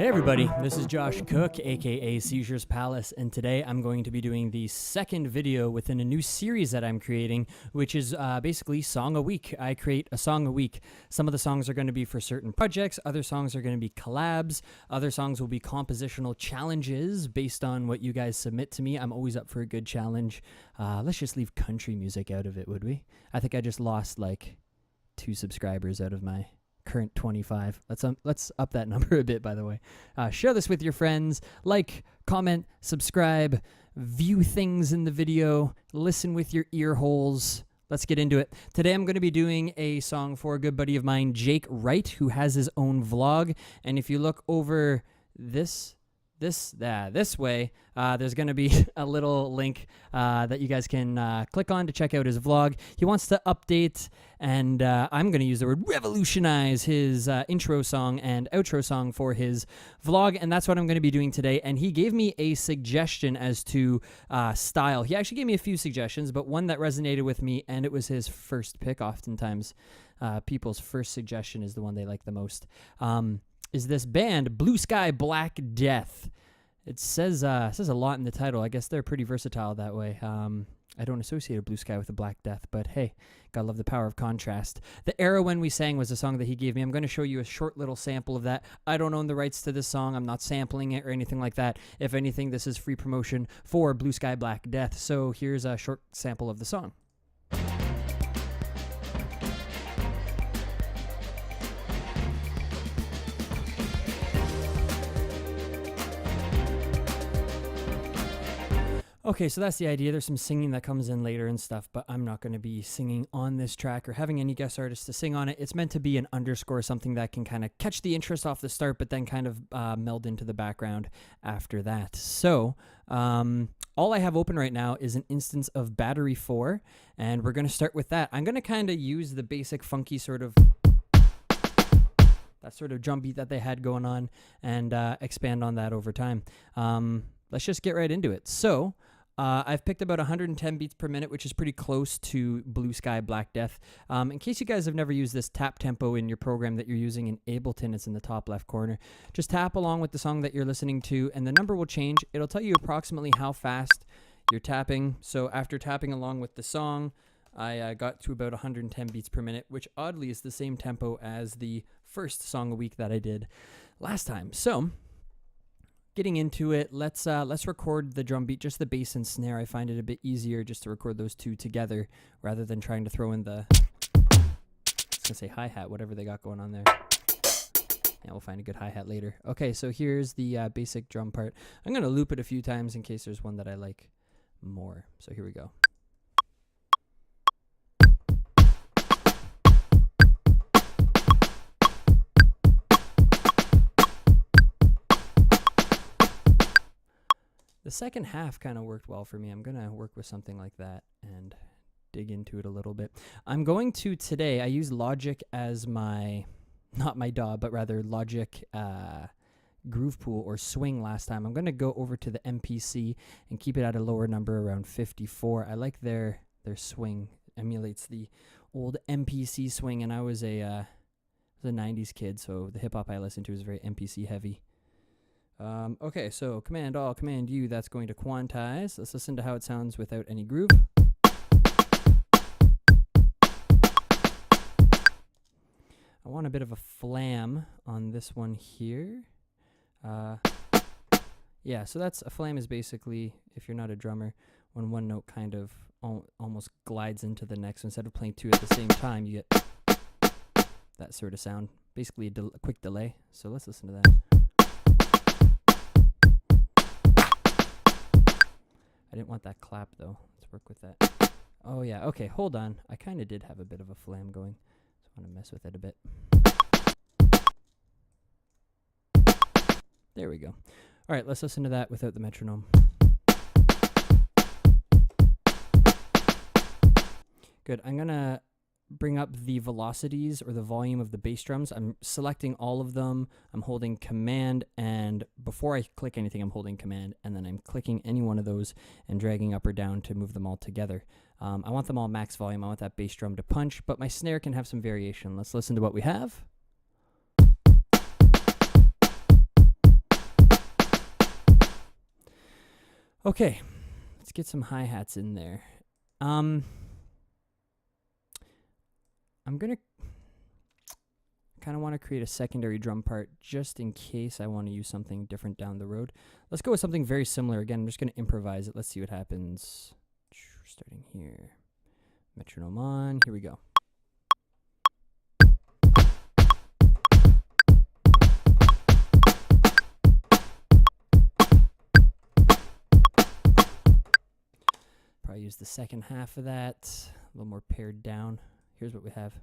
everybody, this is Josh Cook, aka Seizures Palace, and today I'm going to be doing the second video within a new series that I'm creating, which is basically Song a Week. I create a song a week. Some of the songs are going to be for certain projects, other songs are going to be collabs, other songs will be compositional challenges based on what you guys submit to me. I'm always up for a good challenge. Let's just leave country music out of it, would we? I think I just lost like 2 subscribers out of my current 25. Let's up that number a bit, by the way. Share this with your friends. Like, comment, subscribe, view things in the video, listen with your ear holes. Let's get into it. Today I'm going to be doing a song for a good buddy of mine, Jake Wright, who has his own vlog. And if you look over this way, there's going to be a little link that you guys can click on to check out his vlog. He wants to update, and I'm going to use the word revolutionize his intro song and outro song for his vlog, and that's what I'm going to be doing today. And he gave me a suggestion as to style. He actually gave me a few suggestions, but one that resonated with me, and it was his first pick. Oftentimes, people's first suggestion is the one they like the most. Is this band, Blue Sky Black Death. It says a lot in the title. I guess they're pretty versatile that way. I don't associate a blue sky with a black death, but hey, gotta love the power of contrast. The Era When We Sang was a song that he gave me. I'm going to show you a short little sample of that. I don't own the rights to this song. I'm not sampling it or anything like that. If anything, this is free promotion for Blue Sky Black Death. So here's a short sample of the song. Okay, so that's the idea. There's some singing that comes in later and stuff, but I'm not going to be singing on this track or having any guest artists to sing on it. It's meant to be an underscore, something that can kind of catch the interest off the start, but then kind of meld into the background after that. So all I have open right now is an instance of Battery 4, and we're going to start with that. I'm going to kind of use the basic funky sort of that sort of drum beat that they had going on and expand on that over time. Let's just get right into it. So I've picked about 110 beats per minute, which is pretty close to Blue Sky Black Death. In case you guys have never used this tap tempo in your program that you're using in Ableton, it's in the top left corner. Just tap along with the song that you're listening to, and the number will change. It'll tell you approximately how fast you're tapping. So after tapping along with the song, I got to about 110 beats per minute, which oddly is the same tempo as the first Song a Week that I did last time. So getting into it, let's record the drum beat, just the bass and snare. I find it a bit easier just to record those two together rather than trying to throw in the, I was gonna say hi-hat, whatever they got going on there. Yeah, we'll find a good hi-hat later. Okay, so here's the basic drum part. I'm gonna loop it a few times in case there's one that I like more. So here we go. The second half kind of worked well for me. I'm going to work with something like that and dig into it a little bit. I'm going to today, I use Logic as my, not my DAW, but rather Logic Groove Pool or Swing last time. I'm going to go over to the MPC and keep it at a lower number around 54. I like their swing. Emulates the old MPC swing, and I was a 90s kid, so the hip-hop I listened to was very MPC heavy. Okay, so Command All, Command U, that's going to quantize. Let's listen to how it sounds without any groove. I want a bit of a flam on this one here. Yeah, so that's a flam is basically, if you're not a drummer, when one note kind of almost glides into the next. Instead of playing 2 at the same time, you get that sort of sound. Basically a quick delay. So let's listen to that. I didn't want that clap, though. Let's work with that. Oh, yeah. Okay, hold on. I kind of did have a bit of a flam going. Just want to mess with it a bit. There we go. All right, let's listen to that without the metronome. Good. I'm going to bring up the velocities or the volume of the bass drums. I'm selecting all of them. I'm holding Command, and before I click anything, I'm holding Command, and then I'm clicking any one of those and dragging up or down to move them all together. I want them all max volume. I want that bass drum to punch, but my snare can have some variation. Let's listen to what we have. Okay, let's get some hi-hats in there. I'm going to kind of want to create a secondary drum part just in case I want to use something different down the road. Let's go with something very similar. Again, I'm just going to improvise it. Let's see what happens. Starting here. Metronome on. Here we go. Probably use the second half of that. A little more pared down. Here's what we have.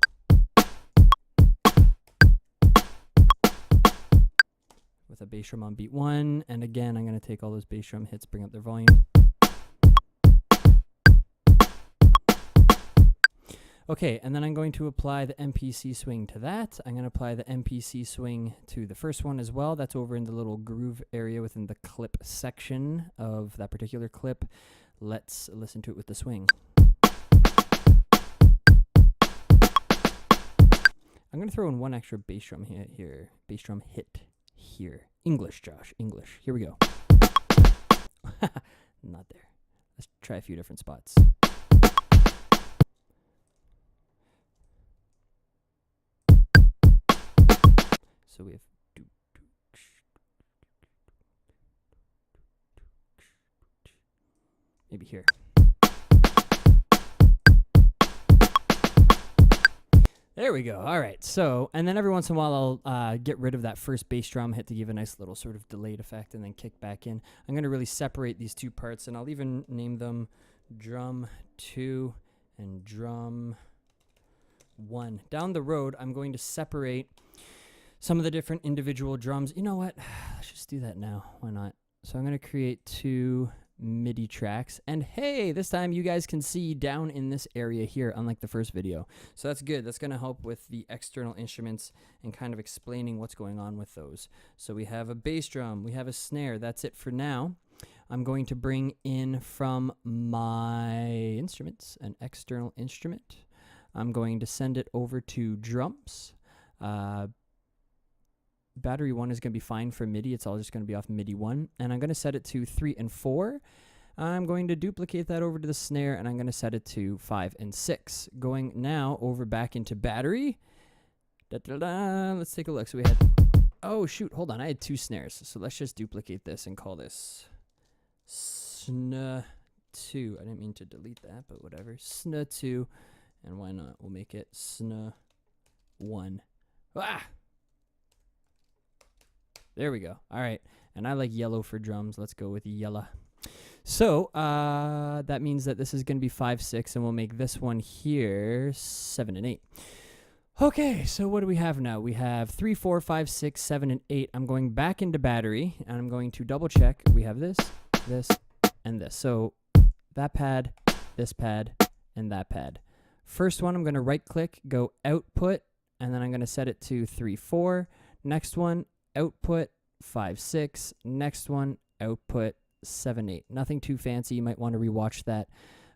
With a bass drum on beat 1, and again, I'm going to take all those bass drum hits, bring up their volume. Okay, and then I'm going to apply the MPC swing to that. I'm going to apply the MPC swing to the first one as well. That's over in the little groove area within the clip section of that particular clip. Let's listen to it with the swing. I'm going to throw in one extra bass drum hit here. Bass drum hit here. English, Josh. English. Here we go. Not there. Let's try a few different spots. So we have maybe here. There we go. All right. So, and then every once in a while, I'll get rid of that first bass drum hit to give a nice little sort of delayed effect and then kick back in. I'm going to really separate these two parts, and I'll even name them drum 2 and drum 1. Down the road, I'm going to separate some of the different individual drums. You know what? Let's just do that now. Why not? So I'm going to create 2 MIDI tracks, and hey, this time you guys can see down in this area here, unlike the first video. So that's good. That's going to help with the external instruments and kind of explaining what's going on with those. So we have a bass drum, we have a snare. That's it for now. I'm going to bring in from my instruments an external instrument. I'm going to send it over to drums. Battery 1 is going to be fine for MIDI. It's all just going to be off MIDI 1. And I'm going to set it to 3 and 4. I'm going to duplicate that over to the snare, and I'm going to set it to 5 and 6. Going now over back into battery. Let's take a look. So we had, oh shoot, hold on. I had 2 snares. So let's just duplicate this and call this SNA 2. I didn't mean to delete that, but whatever. SNA 2. And why not? We'll make it SNA 1. Ah! There we go. All right. And I like yellow for drums. Let's go with yellow. So that means that this is going to be 5, 6, and we'll make this one here 7 and 8. Okay, so what do we have now? We have 3, 4, 5, 6, 7, and 8. I'm going back into battery, and I'm going to double check. We have this, this, and this. So that pad, this pad, and that pad. First one, I'm going to right-click, go output, and then I'm going to set it to 3, 4. Next one, output 5, 6. Next one, output 7, 8. Nothing too fancy. You might want to rewatch that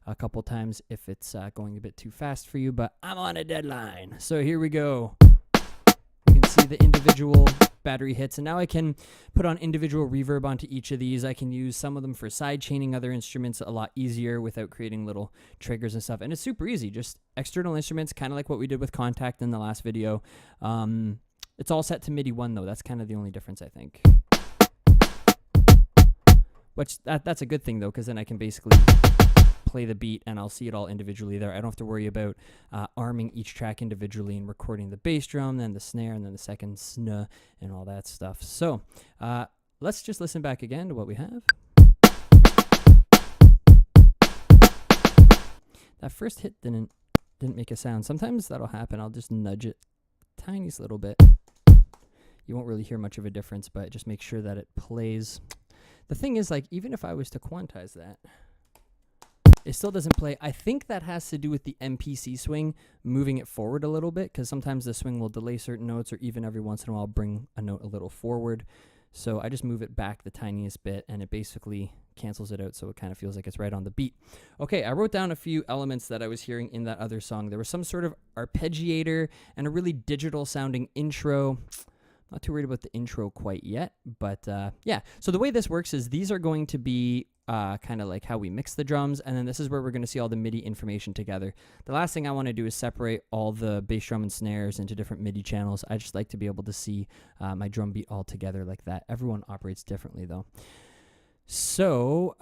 a couple times if it's going a bit too fast for you, but I'm on a deadline. So here we go. You can see the individual battery hits, and now I can put on individual reverb onto each of these. I can use some of them for side chaining other instruments a lot easier without creating little triggers and stuff. And it's super easy. Just external instruments, kind of like what we did with Contact in the last video. It's all set to MIDI 1, though. That's kind of the only difference, I think. Which, that's a good thing, though, because then I can basically play the beat, and I'll see it all individually there. I don't have to worry about arming each track individually and recording the bass drum, then the snare, and then the second SNA, and all that stuff. So, let's just listen back again to what we have. That first hit didn't make a sound. Sometimes that'll happen. I'll just nudge it tiniest little bit. You won't really hear much of a difference, but just make sure that it plays. The thing is, like, even if I was to quantize that, it still doesn't play. I think that has to do with the MPC swing, moving it forward a little bit, because sometimes the swing will delay certain notes, or even every once in a while bring a note a little forward. So I just move it back the tiniest bit, and it basically cancels it out, so it kind of feels like it's right on the beat. Okay, I wrote down a few elements that I was hearing in that other song. There was some sort of arpeggiator and a really digital sounding intro. Not too worried about the intro quite yet, but yeah. So the way this works is these are going to be kind of like how we mix the drums, and then this is where we're going to see all the MIDI information together. The last thing I want to do is separate all the bass drum and snares into different MIDI channels. I just like to be able to see my drum beat all together like that. Everyone operates differently though. So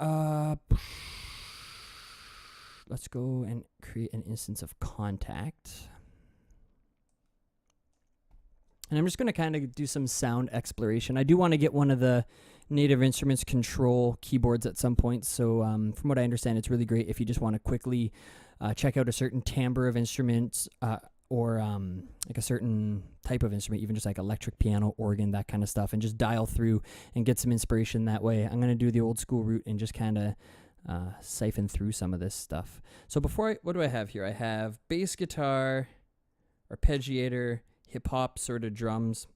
let's go and create an instance of Contact. And I'm just going to kind of do some sound exploration. I do want to get one of the Native Instruments control keyboards at some point. So from what I understand, it's really great if you just want to quickly check out a certain timbre of instruments or like a certain type of instrument, even just like electric piano, organ, that kind of stuff, and just dial through and get some inspiration that way. I'm going to do the old school route and just kind of siphon through some of this stuff. So what do I have here? I have bass guitar, arpeggiator, hip-hop sort of drums.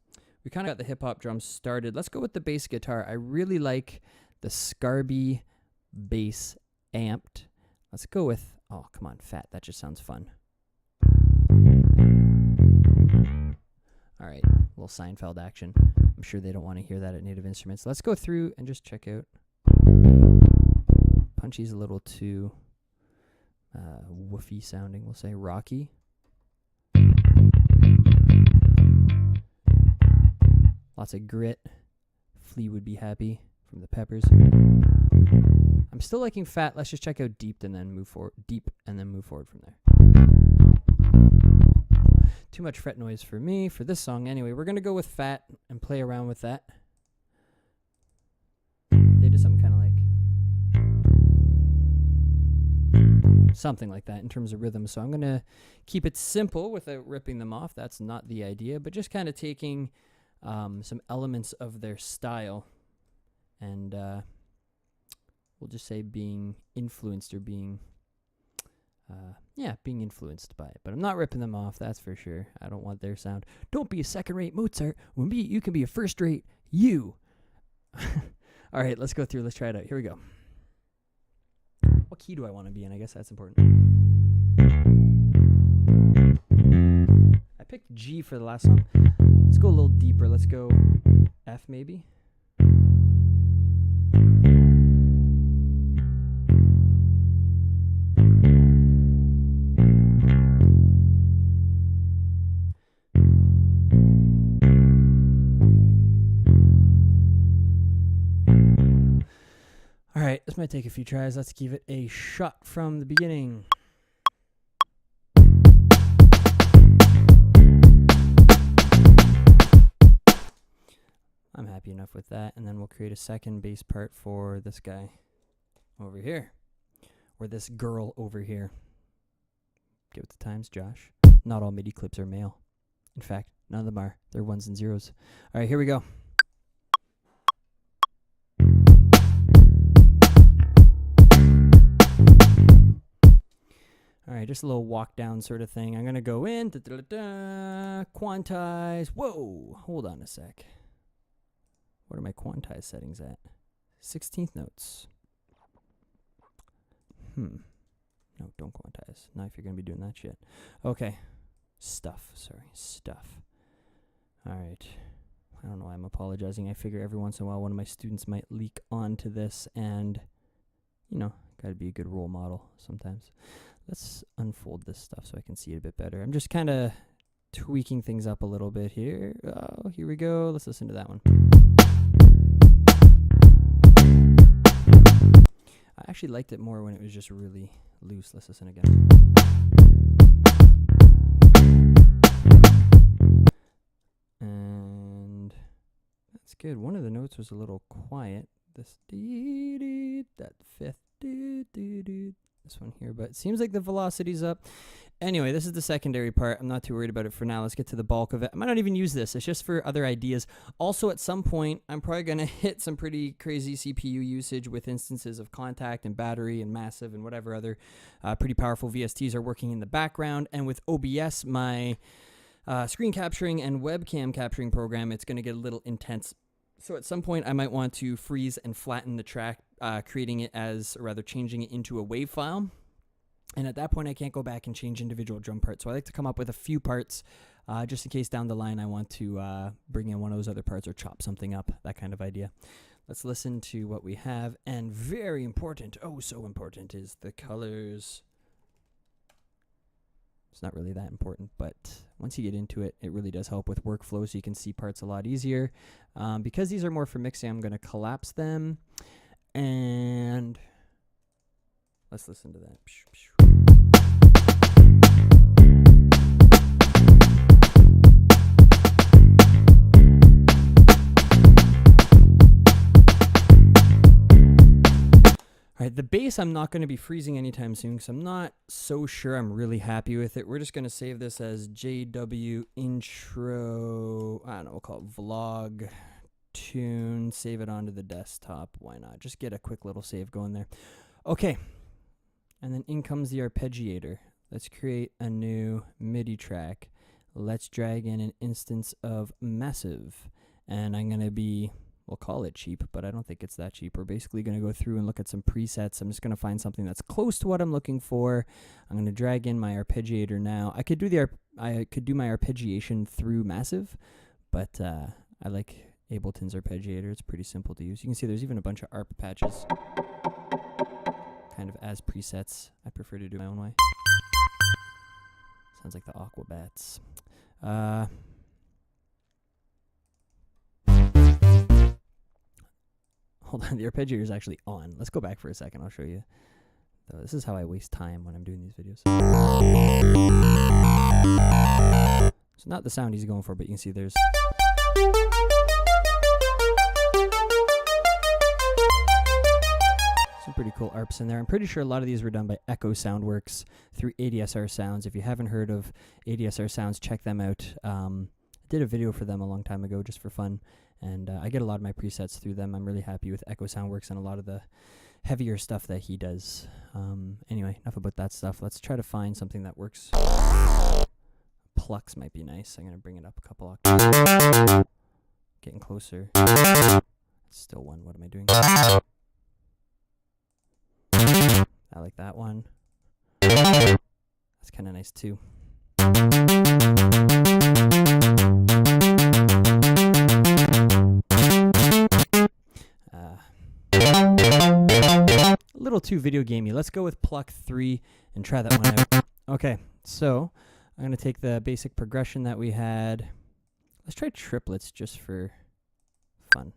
We kind of got the hip-hop drums started. Let's go with the bass guitar. I really like the Scarby bass amped. Let's go with, oh, come on, Fat. That just sounds fun. All right, a little Seinfeld action. I'm sure they don't want to hear that at Native Instruments. Let's go through and just check out. Punchy's a little too woofy sounding, we'll say. Rocky. Lots of grit. Flea would be happy from the Peppers. I'm still liking Fat. Let's just check out Deep and then move forward. Deep and then move forward from there. Too much fret noise for me for this song. Anyway, we're gonna go with Fat and play around with that. They did something kind of like something like that in terms of rhythm. So I'm gonna keep it simple without ripping them off. That's not the idea, but just kind of taking some elements of their style and we'll just say being influenced or being being influenced by it. But I'm not ripping them off, that's for sure. I don't want their sound. Don't be a second-rate Mozart when you can be a first-rate you. All right, let's go through. Let's try it out. Here we go. What key do I want to be in? I guess that's important. I picked G for the last song. Let's go a little deeper. Let's go F maybe. All right, this might take a few tries. Let's give it a shot from the beginning. I'm happy enough with that, and then we'll create a second bass part for this guy over here, or this girl over here. Get with the times, Josh. Not all MIDI clips are male. In fact, none of them are. They're ones and zeros. All right, here we go. All right, just a little walk down sort of thing. I'm going to go in, quantize. Whoa, hold on a sec. What are my quantize settings at? 16th notes. No, don't quantize. Not if you're going to be doing that shit. Okay. Stuff. All right. I don't know why I'm apologizing. I figure every once in a while one of my students might leak onto this and, got to be a good role model sometimes. Let's unfold this stuff so I can see it a bit better. I'm just kind of tweaking things up a little bit here. Oh, here we go. Let's listen to that one. I actually liked it more when it was just really loose. Let's listen again. And that's good. One of the notes was a little quiet. This dee-dee, that fifth dee-dee-dee. This one here, but it seems like the velocity's up. Anyway, this is the secondary part. I'm not too worried about it for now. Let's get to the bulk of it. I might not even use this. It's just for other ideas. Also, at some point, I'm probably going to hit some pretty crazy CPU usage with instances of Contact and Battery and Massive and whatever other pretty powerful VSTs are working in the background. And with OBS, my screen capturing and webcam capturing program, it's going to get a little intense. So at some point, I might want to freeze and flatten the track, changing it into a WAV file. And at that point, I can't go back and change individual drum parts. So I like to come up with a few parts just in case down the line I want to bring in one of those other parts or chop something up, that kind of idea. Let's listen to what we have, and very important, oh so important, is the colors. It's not really that important, but once you get into it, it really does help with workflow, so you can see parts a lot easier. Because these are more for mixing, I'm going to collapse them, and let's listen to that. All right, the bass I'm not going to be freezing anytime soon because I'm not so sure I'm really happy with it. We're just going to save this as JW intro, I don't know, we'll call it vlog tune, save it onto the desktop. Why not? Just get a quick little save going there. Okay, and then in comes the arpeggiator. Let's create a new MIDI track. Let's drag in an instance of Massive, and I'm going to be... we'll call it cheap, but I don't think it's that cheap. We're basically going to go through and look at some presets. I'm just going to find something that's close to what I'm looking for. I'm going to drag in my arpeggiator now. I could do my arpeggiation through Massive, but I like Ableton's arpeggiator. It's pretty simple to use. You can see there's even a bunch of arp patches, kind of as presets. I prefer to do it my own way. Sounds like the Aquabats. Hold on, the arpeggiator is actually on. Let's go back for a second. I'll show you. This is how I waste time when I'm doing these videos. It's not the sound he's going for, but you can see there's... some pretty cool arps in there. I'm pretty sure a lot of these were done by Echo Soundworks through ADSR Sounds. If you haven't heard of ADSR Sounds, check them out. I did a video for them a long time ago just for fun. And I get a lot of my presets through them. I'm really happy with Echo Soundworks and a lot of the heavier stuff that he does. Anyway, enough about that stuff. Let's try to find something that works. Plucks might be nice. I'm going to bring it up a couple octaves. Getting closer. It's still one. What am I doing? I like that one. That's kind of nice too. A little too video gamey. Let's go with Pluck 3 and try that one out. Okay, so I'm going to take the basic progression that we had. Let's try triplets just for fun.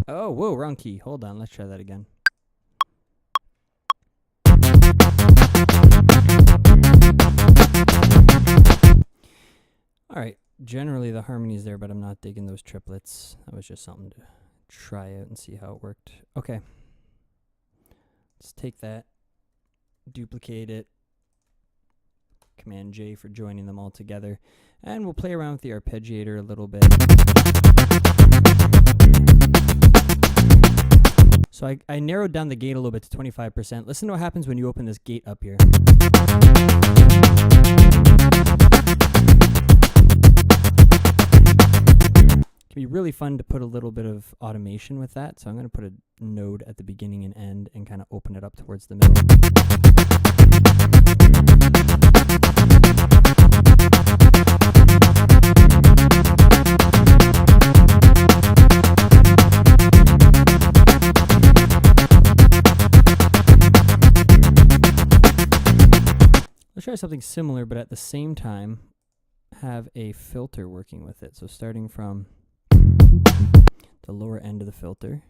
Oh, whoa, wrong key. Hold on, let's try that again. All right, generally the harmony's there, but I'm not digging those triplets. That was just something to try out and see how it worked. Okay. Let's take that, duplicate it, Command J for joining them all together, and we'll play around with the arpeggiator a little bit. So I narrowed down the gate a little bit to 25%. Listen to what happens when you open this gate up here. It can be really fun to put a little bit of automation with that. So I'm going to put a node at the beginning and end and kind of open it up towards the middle. Let's try something similar, but at the same time have a filter working with it. So starting from the lower end of the filter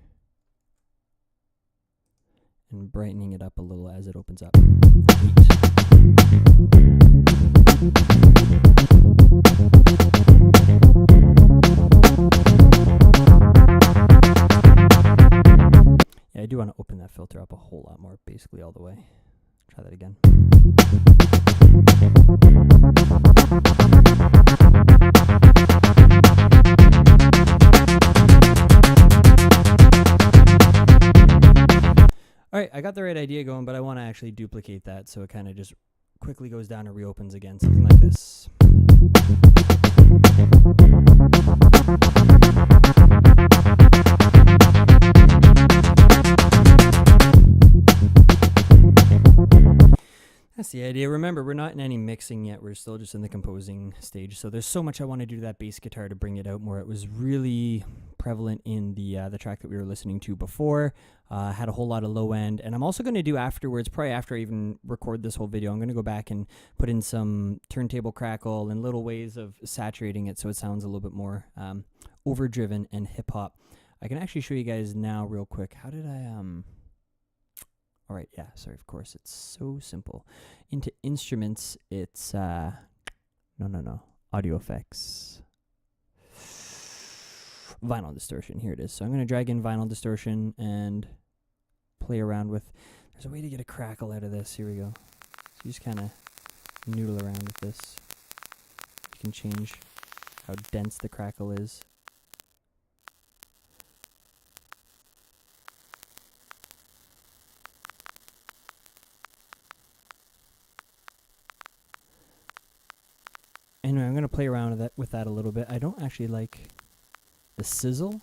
and brightening it up a little as it opens up. Yeah, I do want to open that filter up a whole lot more, basically all the way. Try that again. All right, I got the right idea going, but I want to actually duplicate that so it kind of just quickly goes down and reopens again, something like this. That's the idea. Remember, we're not in any mixing yet. We're still just in the composing stage. So there's so much I want to do to that bass guitar to bring it out more. It was really prevalent in the track that we were listening to before. Had a whole lot of low end. And I'm also going to do afterwards, probably after I even record this whole video, I'm going to go back and put in some turntable crackle and little ways of saturating it so it sounds a little bit more overdriven and hip-hop. I can actually show you guys now real quick. How did I... All right, yeah, sorry, of course, it's so simple. Into instruments, it's, no, audio effects. Vinyl distortion, here it is. So I'm going to drag in vinyl distortion and play around with, there's a way to get a crackle out of this, here we go. So you just kind of noodle around with this. You can change how dense the crackle is. Anyway, I'm going to play around with that a little bit. I don't actually like the sizzle,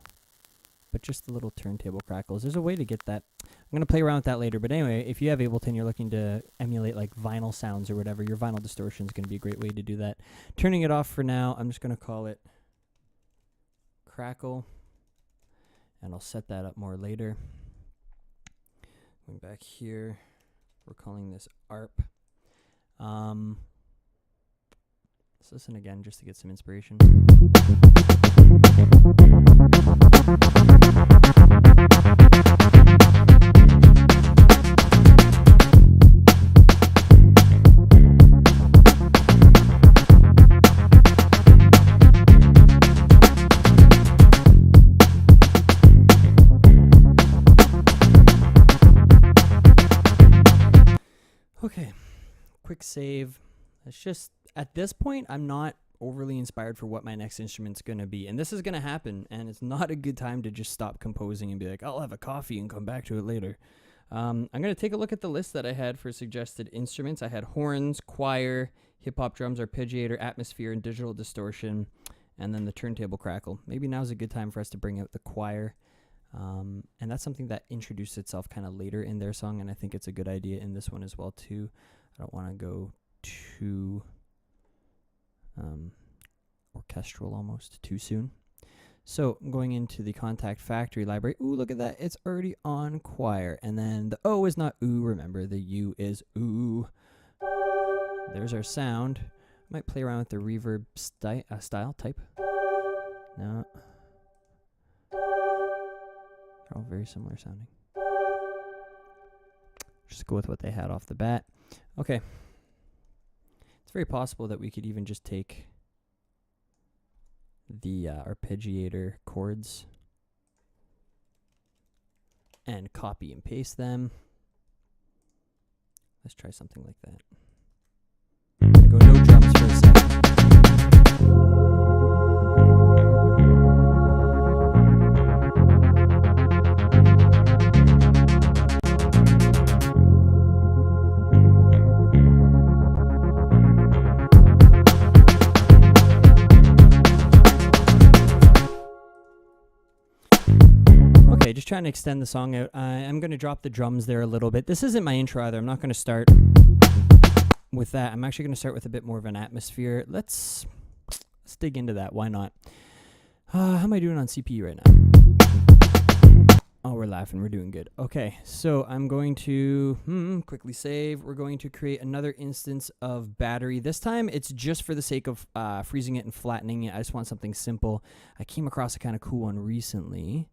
but just the little turntable crackles. There's a way to get that. I'm going to play around with that later. But anyway, if you have Ableton, you're looking to emulate like vinyl sounds or whatever, your vinyl distortion is going to be a great way to do that. Turning it off for now, I'm just going to call it crackle, and I'll set that up more later. Going back here, we're calling this ARP. Let's listen again just to get some inspiration. Okay, quick save. It's just, at this point, I'm not overly inspired for what my next instrument's going to be. And this is going to happen, and it's not a good time to just stop composing and be like, I'll have a coffee and come back to it later. I'm going to take a look at the list that I had for suggested instruments. I had horns, choir, hip-hop drums, arpeggiator, atmosphere, and digital distortion, and then the turntable crackle. Maybe now's a good time for us to bring out the choir. And that's something that introduced itself kind of later in their song, and I think it's a good idea in this one as well, too. I don't want to go too orchestral almost too soon. So I'm going into the Contact Factory library. Ooh, look at that. It's already on choir. And then the O is not ooh, remember. The U is ooh. There's our sound. Might play around with the reverb style type. No. They're all very similar sounding. Just go with what they had off the bat. Okay. It's very possible that we could even just take the arpeggiator chords and copy and paste them. Let's try something like that. I'm gonna go no drums for a second. Okay, just trying to extend the song out. I'm going to drop the drums there a little bit. This isn't my intro either. I'm not going to start with that. I'm actually going to start with a bit more of an atmosphere. Let's dig into that. Why not? How am I doing on CPU right now? Oh, we're laughing. We're doing good. Okay, so I'm going to quickly save. We're going to create another instance of battery. This time, it's just for the sake of freezing it and flattening it. I just want something simple. I came across a kind of cool one recently,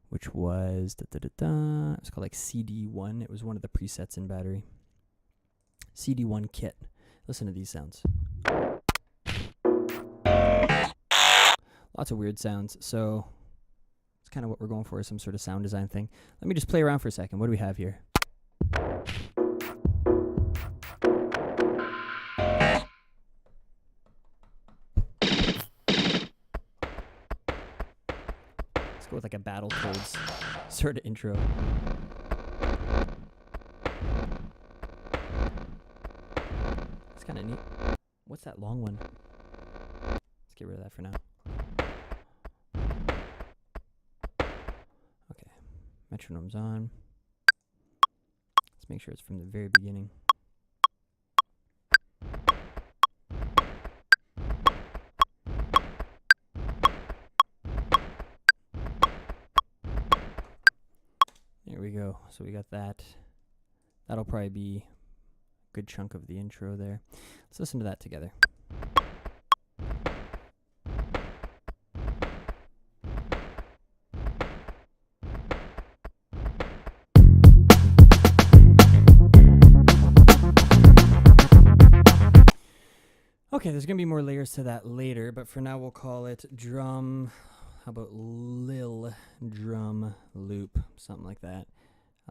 which was, it was called like CD1. It was one of the presets in battery. CD1 kit. Listen to these sounds. Lots of weird sounds. So it's kind of what we're going for, is some sort of sound design thing. Let me just play around for a second. What do we have here? Go with like a Battletoads sort of intro. It's kind of neat. What's that long one? Let's get rid of that for now. Okay, metronome's on. Let's make sure it's from the very beginning. So we got that. That'll probably be a good chunk of the intro there. Let's listen to that together. Okay, there's going to be more layers to that later, but for now we'll call it drum. How about lil drum loop? Something like that.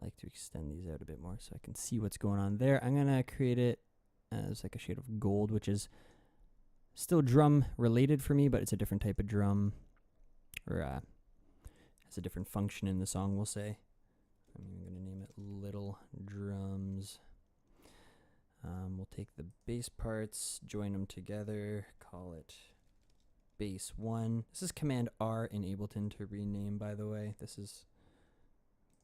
I like to extend these out a bit more so I can see what's going on there. I'm going to create it as like a shade of gold, which is still drum related for me, but it's a different type of drum, or has a different function in the song, we'll say. I'm going to name it Little Drums. We'll take the bass parts, join them together, call it bass 1. This is Command R in Ableton to rename, by the way. This is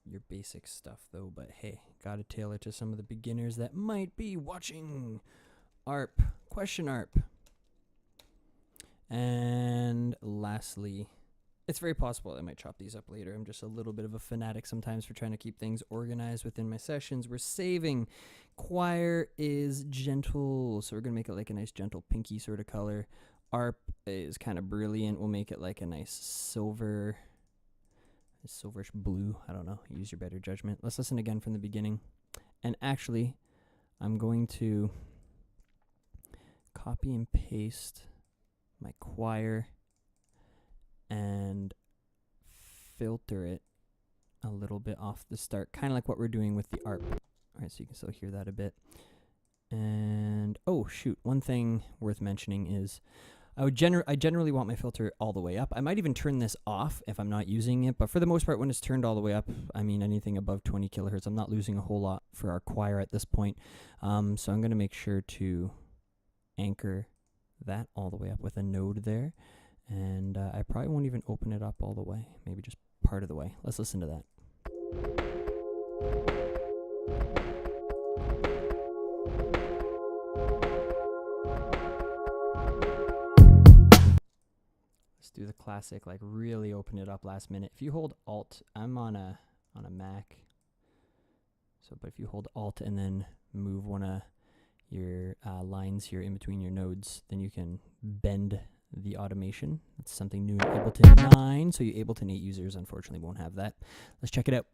your basic stuff, though, but hey, gotta tailor to some of the beginners that might be watching. ARP, question ARP. And lastly, it's very possible I might chop these up later. I'm just a little bit of a fanatic sometimes for trying to keep things organized within my sessions. We're saving. Choir is gentle, so we're going to make it like a nice gentle pinky sort of color. ARP is kind of brilliant. We'll make it like a nice silverish blue. I don't know. Use your better judgment. Let's listen again from the beginning. And actually, I'm going to copy and paste my choir and filter it a little bit off the start, kind of like what we're doing with the ARP. All right, so you can still hear that a bit. And oh shoot, one thing worth mentioning is I generally want my filter all the way up. I might even turn this off if I'm not using it, but for the most part, when it's turned all the way up, I mean anything above 20 kilohertz, I'm not losing a whole lot for our choir at this point. So I'm going to make sure to anchor that all the way up with a node there. And I probably won't even open it up all the way, maybe just part of the way. Let's listen to that. Let's do the classic, like really open it up last minute. If you hold Alt, I'm on a Mac, so but if you hold Alt and then move one of your lines here in between your nodes, then you can bend the automation. That's something new in Ableton 9, so you Ableton 8 users unfortunately won't have that. Let's check it out.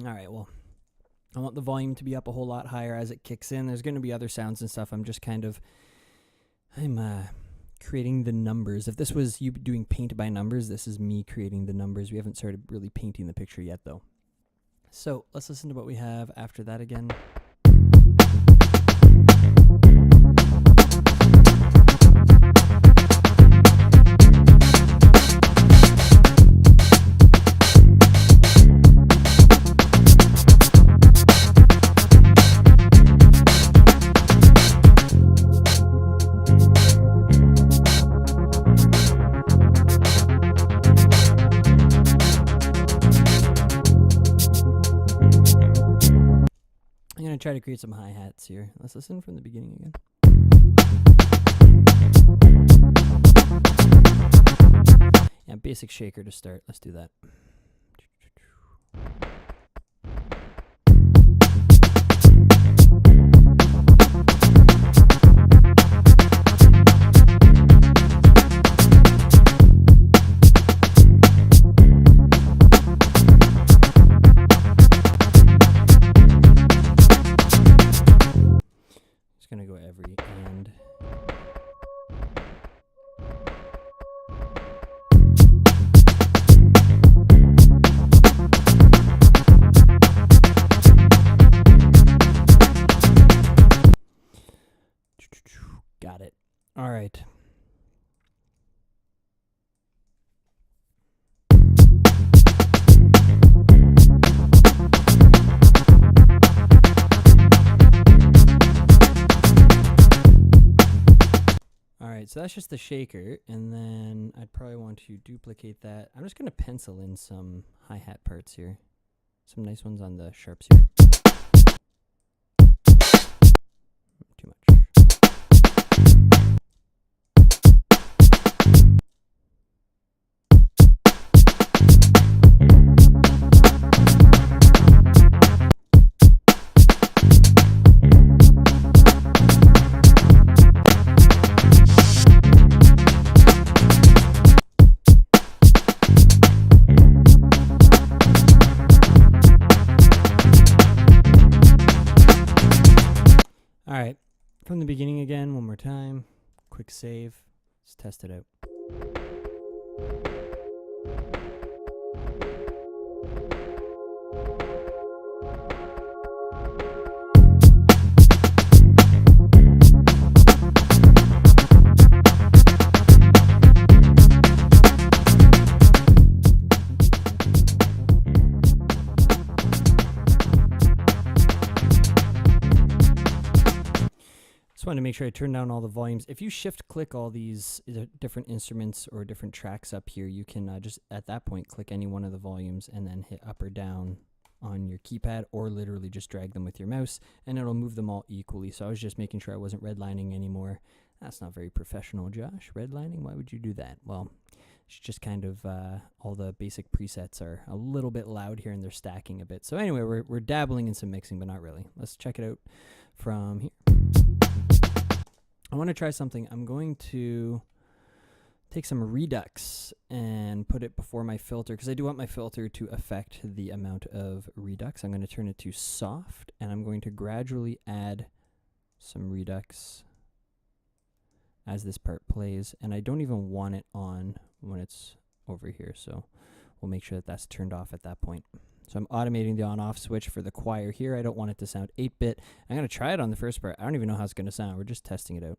All right, well, I want the volume to be up a whole lot higher as it kicks in. There's going to be other sounds and stuff. I'm creating the numbers. If this was you doing paint by numbers, this is me creating the numbers. We haven't started really painting the picture yet, though. So let's listen to what we have after that again. Try to create some hi-hats here. Let's listen from the beginning again. Yeah, basic shaker to start. Let's do that. Gonna go every and. Got it. All right. So that's just the shaker, and then I'd probably want to duplicate that. I'm just going to pencil in some hi-hat parts here. Some nice ones on the sharps here. Too much. the beginning again one more time. Quick save. Let's test it out. Just wanted to make sure I turn down all the volumes. If you shift click all these different instruments or different tracks up here, you can just at that point click any one of the volumes and then hit up or down on your keypad, or literally just drag them with your mouse and it'll move them all equally. So I was just making sure I wasn't redlining anymore. That's not very professional, Josh. Redlining, why would you do that? Well, it's just kind of all the basic presets are a little bit loud here and they're stacking a bit. So anyway, we're dabbling in some mixing, but not really. Let's check it out from here. I want to try something. I'm going to take some Redux and put it before my filter, because I do want my filter to affect the amount of Redux. I'm going to turn it to soft, and I'm going to gradually add some Redux as this part plays. And I don't even want it on when it's over here, so we'll make sure that that's turned off at that point. So I'm automating the on-off switch for the choir here. I don't want it to sound 8-bit. I'm going to try it on the first part. I don't even know how it's going to sound. We're just testing it out.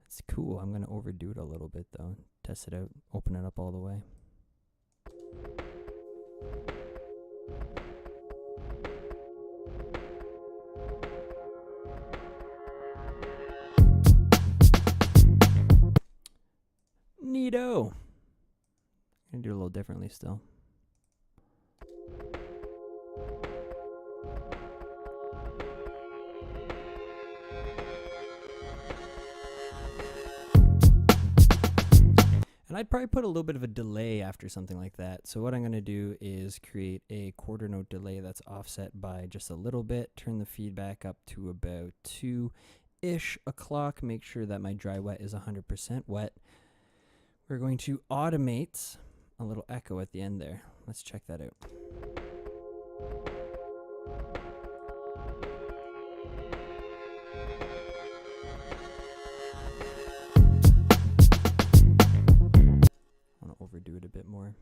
It's cool. I'm going to overdo it a little bit, though. Test it out. Open it up all the way. Neato. I'm gonna do it a little differently still. And I'd probably put a little bit of a delay after something like that. So what I'm gonna do is create a quarter note delay that's offset by just a little bit, turn the feedback up to about 2-ish o'clock, make sure that my dry wet is 100% wet. We're going to automate a little echo at the end there. Let's check that out. I want to overdo it a bit more.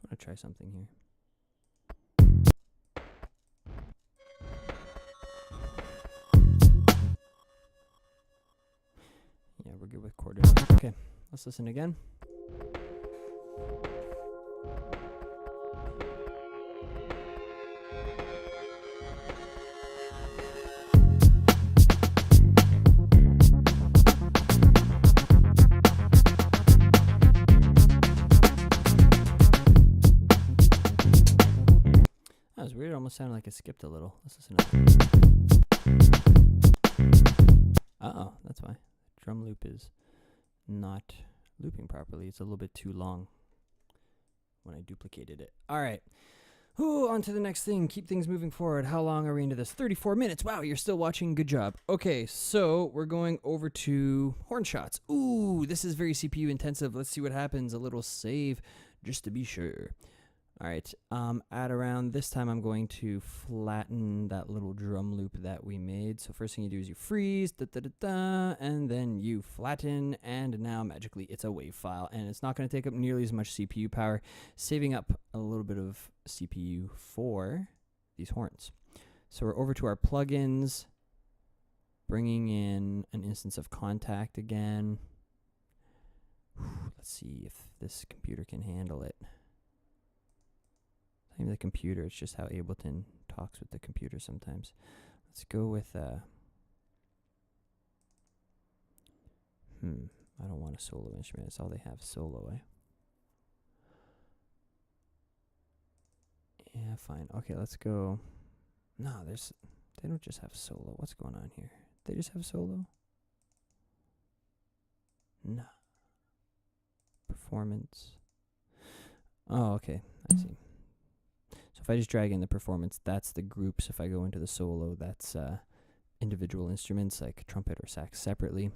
I want to try something here. Yeah, we're good with quarter. Okay, let's listen again. That was weird. It almost sounded like it skipped a little. Let's listen to Uh-oh, that's why. Drum loop is not looping properly. It's a little bit too long when I duplicated it. All right. Ooh, on to the next thing. Keep things moving forward. How long are we into this? 34 minutes. Wow, you're still watching. Good job. Okay, so we're going over to horn shots. Ooh, this is very CPU intensive. Let's see what happens. A little save just to be sure. All right, at around this time, I'm going to flatten that little drum loop that we made. So first thing you do is you freeze, and then you flatten, and now magically it's a wave file, and it's not going to take up nearly as much CPU power, saving up a little bit of CPU for these horns. So we're over to our plugins, bringing in an instance of Contact again. Let's see if this computer can handle it. Not even the computer, it's just how Ableton talks with the computer sometimes. Let's go with I don't want a solo instrument. That's all they have, solo, eh? Yeah, fine. Okay, let's go. No, they don't just have solo. What's going on here? They just have solo? No. Performance. Oh, okay. I see. So if I just drag in the performance, that's the groups. If I go into the solo, that's individual instruments like trumpet or sax separately.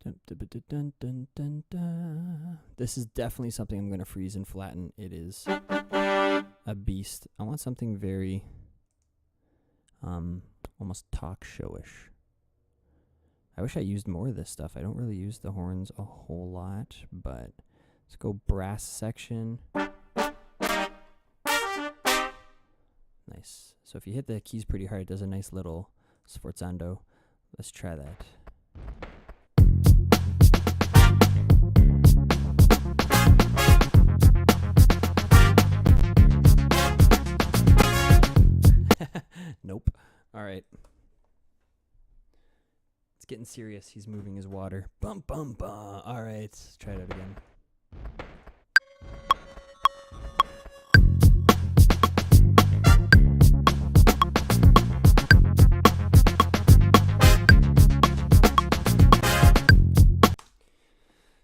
Dun, dun, dun, dun, dun, dun, dun. This is definitely something I'm going to freeze and flatten. It is a beast. I want something very almost talk showish. I wish I used more of this stuff. I don't really use the horns a whole lot, but let's go brass section. Nice. So if you hit the keys pretty hard, it does a nice little sforzando. Let's try that. Nope. All right. It's getting serious. He's moving his water. Bum, bum, bum. All right. Let's try it out again.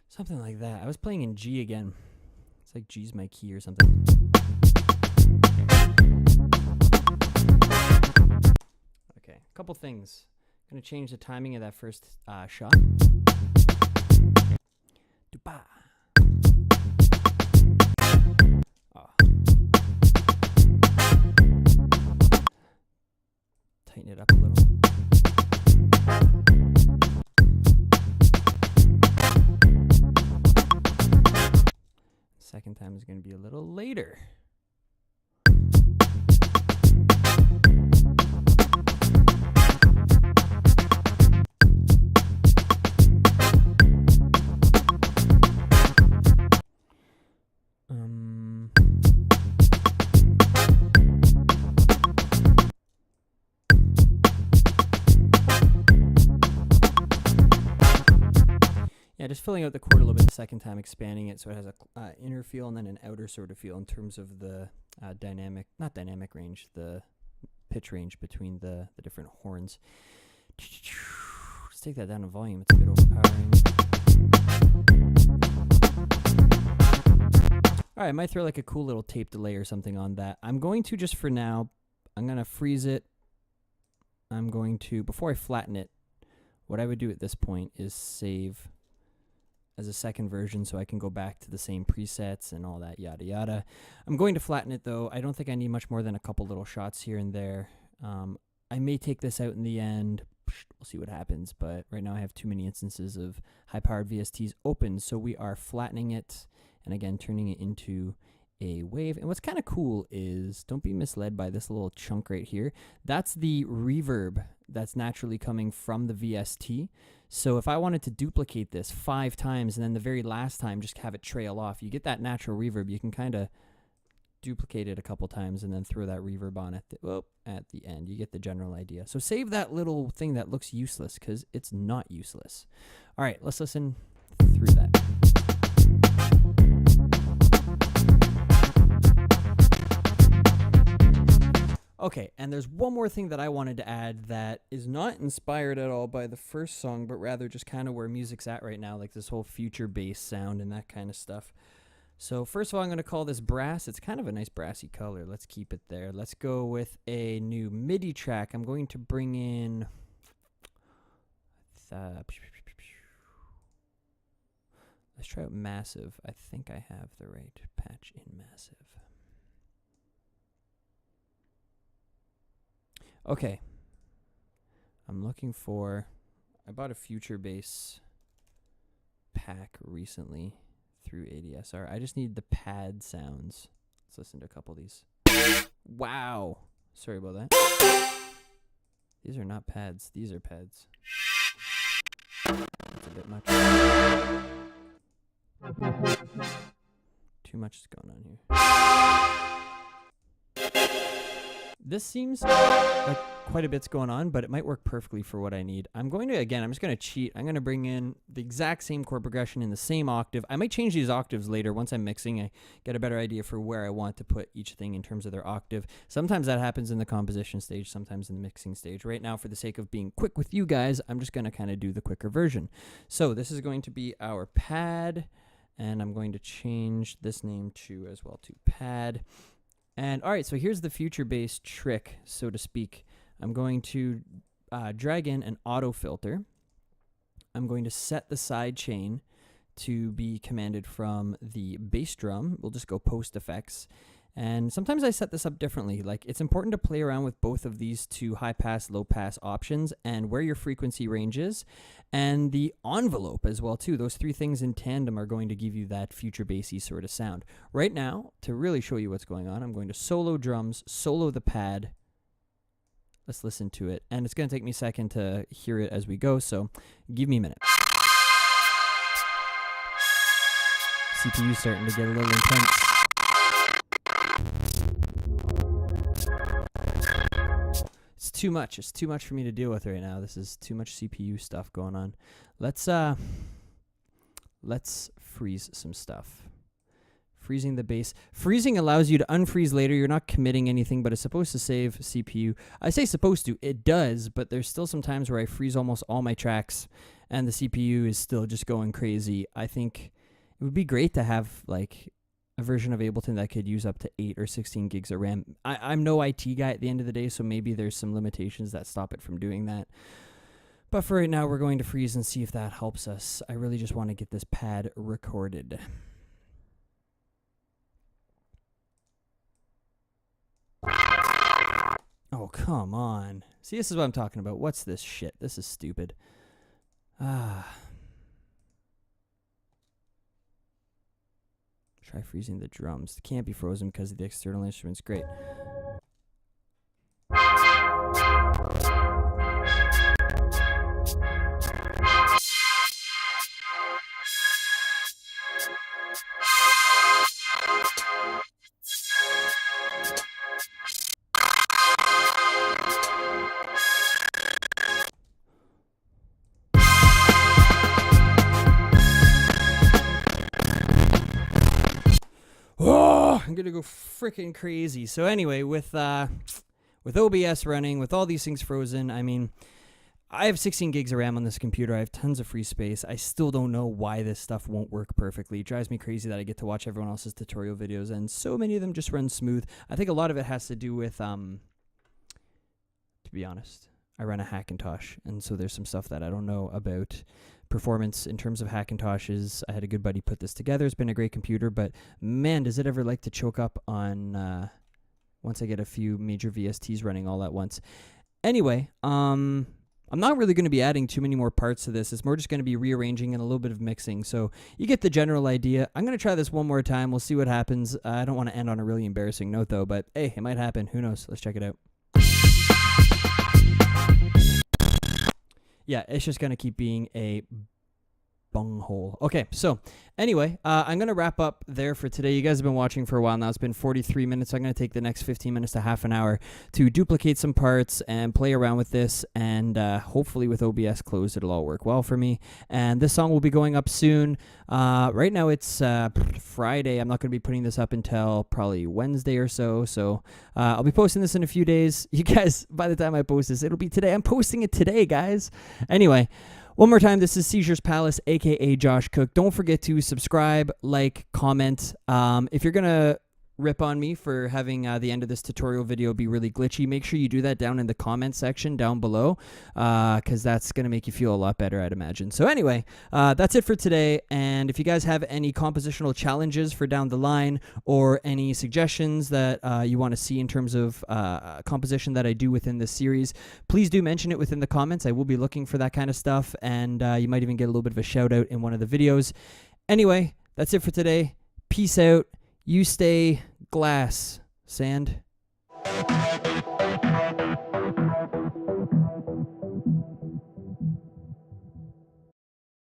Something like that. I was playing in G again. It's like G's my key or something. Okay, a couple things. I'm going to change the timing of that first shot. Dupa. Oh. Tighten it up a little. Second time is going to be a little later. Yeah, just filling out the chord a little bit the second time, expanding it so it has a inner feel and then an outer sort of feel in terms of the not dynamic range, the pitch range between the different horns. Let's take that down in volume. It's a bit overpowering. All right, I might throw like a cool little tape delay or something on that. I'm going to, just for now, I'm going to freeze it. I'm going to, before I flatten it, what I would do at this point is save as a second version so I can go back to the same presets and all that yada yada. I'm going to flatten it though. I don't think I need much more than a couple little shots here and there. I may take this out in the end. We'll see what happens, but right now I have too many instances of high-powered VSTs open, so we are flattening it and again turning it into a wave. And what's kind of cool is, don't be misled by this little chunk right here. That's the reverb that's naturally coming from the VST. So if I wanted to duplicate this 5 times and then the very last time just have it trail off, you get that natural reverb. You can kind of duplicate it a couple times and then throw that reverb on at the end. You get the general idea. So save that little thing that looks useless because it's not useless. All right, let's listen through that. Okay, and there's one more thing that I wanted to add that is not inspired at all by the first song, but rather just kind of where music's at right now, like this whole future bass sound and that kind of stuff. So first of all, I'm going to call this brass. It's kind of a nice brassy color. Let's keep it there. Let's go with a new MIDI track. I'm going to bring in... let's try out Massive. I think I have the right patch in Massive. Okay, I'm looking for, I bought a future bass pack recently through ADSR. I just need the pad sounds. Let's listen to a couple of these. Wow. Sorry about that. These are not pads. These are pads. That's a bit much. Too much is going on here. This seems like quite a bit's going on, but it might work perfectly for what I need. I'm just going to cheat. I'm going to bring in the exact same chord progression in the same octave. I might change these octaves later once I'm mixing. I get a better idea for where I want to put each thing in terms of their octave. Sometimes that happens in the composition stage, sometimes in the mixing stage. Right now, for the sake of being quick with you guys, I'm just going to kind of do the quicker version. So this is going to be our pad, and I'm going to change this name to as well to pad. And all right, so here's the future bass trick, so to speak. I'm going to drag in an auto filter. I'm going to set the side chain to be commanded from the bass drum. We'll just go post effects. And sometimes I set this up differently. Like, it's important to play around with both of these two high pass, low pass options and where your frequency range is and the envelope as well too. Those three things in tandem are going to give you that future bassy sort of sound. Right now, to really show you what's going on, I'm going to solo drums, solo the pad. Let's listen to it. And it's going to take me a second to hear it as we go, so give me a minute. CPU starting to get a little intense. It's too much. It's too much for me to deal with right now. This is too much CPU stuff going on. Let's freeze some stuff. Freezing the bass. Freezing allows you to unfreeze later. You're not committing anything, but it's supposed to save CPU. I say supposed to. It does, but there's still some times where I freeze almost all my tracks and the CPU is still just going crazy. I think it would be great to have like a version of Ableton that could use up to 8 or 16 gigs of RAM. I'm no IT guy at the end of the day, so maybe there's some limitations that stop it from doing that. But for right now, we're going to freeze and see if that helps us. I really just want to get this pad recorded. Oh, come on. See, this is what I'm talking about. What's this shit? This is stupid. Try freezing the drums. It can't be frozen because of the external instruments. Great. Oh, I'm gonna go freaking crazy. So anyway, with OBS running, with all these things frozen, I mean, I have 16 gigs of RAM on this computer. I have tons of free space. I still don't know why this stuff won't work perfectly. It drives me crazy that I get to watch everyone else's tutorial videos, and so many of them just run smooth. I think a lot of it has to do with, to be honest, I run a Hackintosh, and so there's some stuff that I don't know about performance in terms of Hackintoshes. I had a good buddy put this together. It's been a great computer, but man, does it ever like to choke up on once I get a few major VSTs running all at once. Anyway, I'm not really going to be adding too many more parts to this. It's more just going to be rearranging and a little bit of mixing. So you get the general idea. I'm going to try this one more time. We'll see what happens. I don't want to end on a really embarrassing note though, but hey, it might happen. Who knows? Let's check it out. Yeah, it's just going to keep being a bunghole. Okay, so anyway, I'm going to wrap up there for today. You guys have been watching for a while now. It's been 43 minutes. I'm going to take the next 15 minutes to half an hour to duplicate some parts and play around with this, and hopefully with OBS closed, it'll all work well for me. And this song will be going up soon. Right now it's Friday. I'm not going to be putting this up until probably Wednesday or so, so I'll be posting this in a few days. You guys, by the time I post this, it'll be today. I'm posting it today, guys. Anyway, one more time, this is Seizures Palace, a.k.a. Josh Cook. Don't forget to subscribe, like, comment. If you're going to rip on me for having the end of this tutorial video be really glitchy, make sure you do that down in the comment section down below, because that's going to make you feel a lot better, I'd imagine. So anyway, that's it for today. And if you guys have any compositional challenges for down the line or any suggestions that you want to see in terms of composition that I do within this series, please do mention it within the comments. I will be looking for that kind of stuff, and you might even get a little bit of a shout out in one of the videos. Anyway, that's it for today. Peace out. You stay glass, sand.